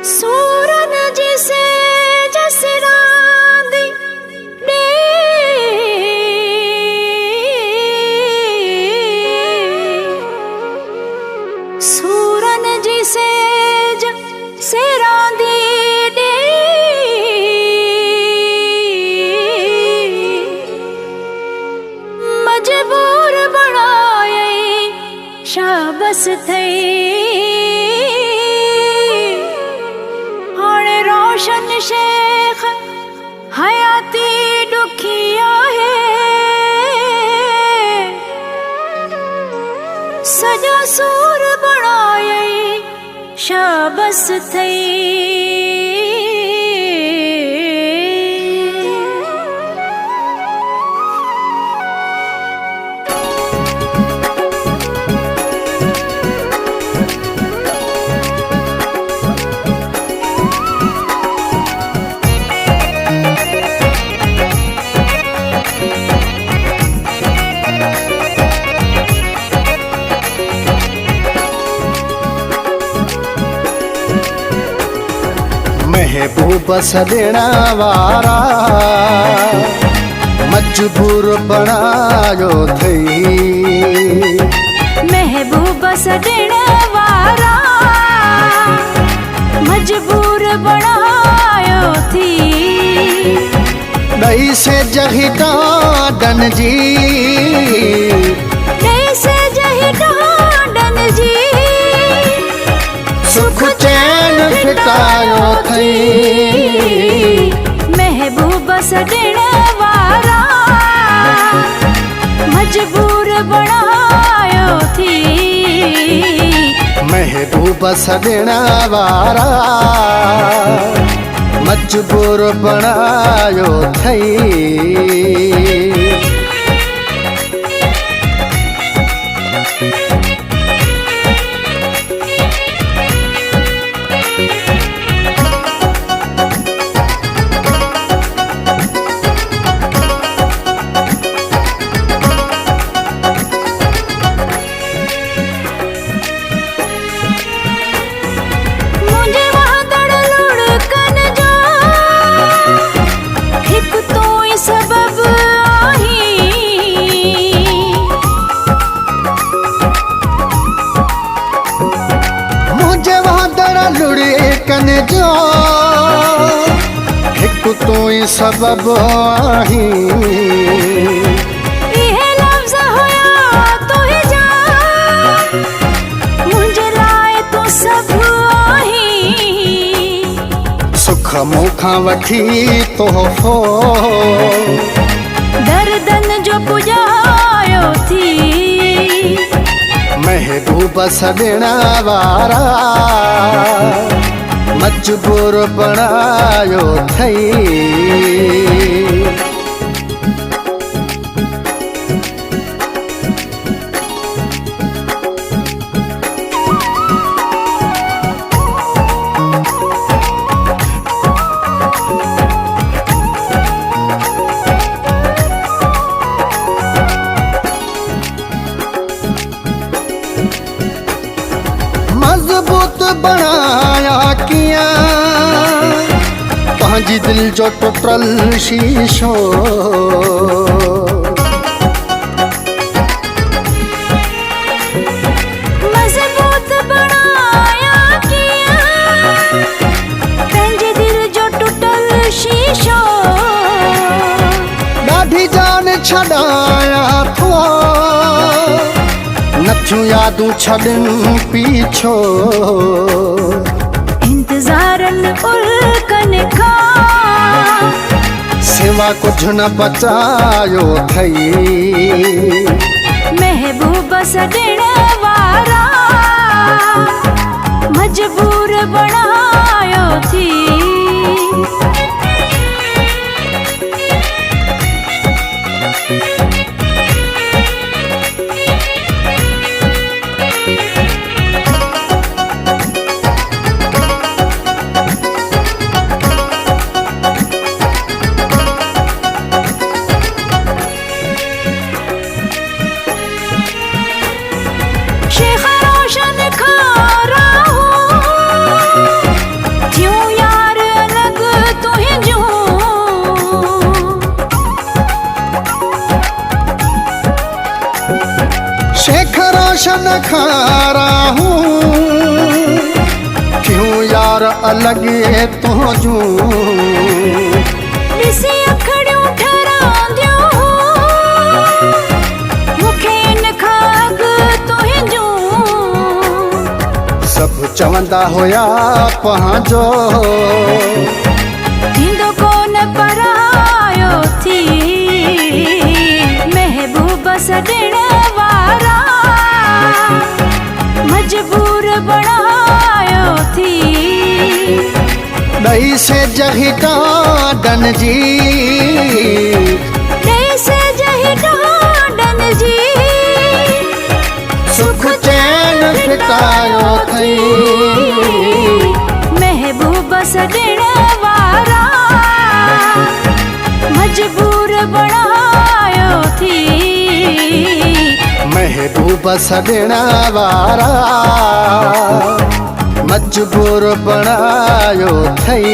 सूरन जिसे जसरांदी ने सूरन जिसे जसरांदी ने मजबूर बनाए शाबस थई रोशन शेख हयाती दुखिया है सजा सूर बनाए शाबस थई। महबूब सॾण वारा मजबूर बणायो थई महबूब सॾण वारा मजबूर बणायो थी ॾही से जही डांडन जी ॾही से जही डांडन जी सुख चैन फिटायो थई महबूब सॾण वारा मजबूर बणायो थी महबूब सॾण वारा मजबूर बणायो थई। कन जो हिक तू ही सबब आही इहे लफ्ज़ हुया तू ही जान मुंहिंजे लाइ तू सभु आही सुख मूंखां वठी तोहफ़ो दर्दन जो पुॼायो थी महबूब सॾण वारा मजबूर बणायो थई। मजबूत बनाया किया पंहिंजी दिल जो टुटल शीशो मजबूत बनाया किया पंहिंजे दिल जो टुटल शीशो ॾाढी जान छॾाया थो नथियूं यादूं छॾनि पीछो इंतज़ारनि उल्कनि खां सिवा कुझु न बचायो थई महबूब सॾण वारा मजबूर बणायो थी शेख रोशन खारा पर अलग तो जूं ॾिसी अखड़ियूं ठरांदियूं मूंखे इन खां अॻु तुंहिंजूं सभु चवंदा हुया पंहिंजो थींदो कोन परायो थी महबूब सॾण वारा मजबूर बणायो थी ॾही से जही डांडन जी से जही डांडन जी सुख चैन फिटायो थई महबूब सॾण वारा मजबूर बणायो थी महबूब सॾण वारा मजबूर बणायो थई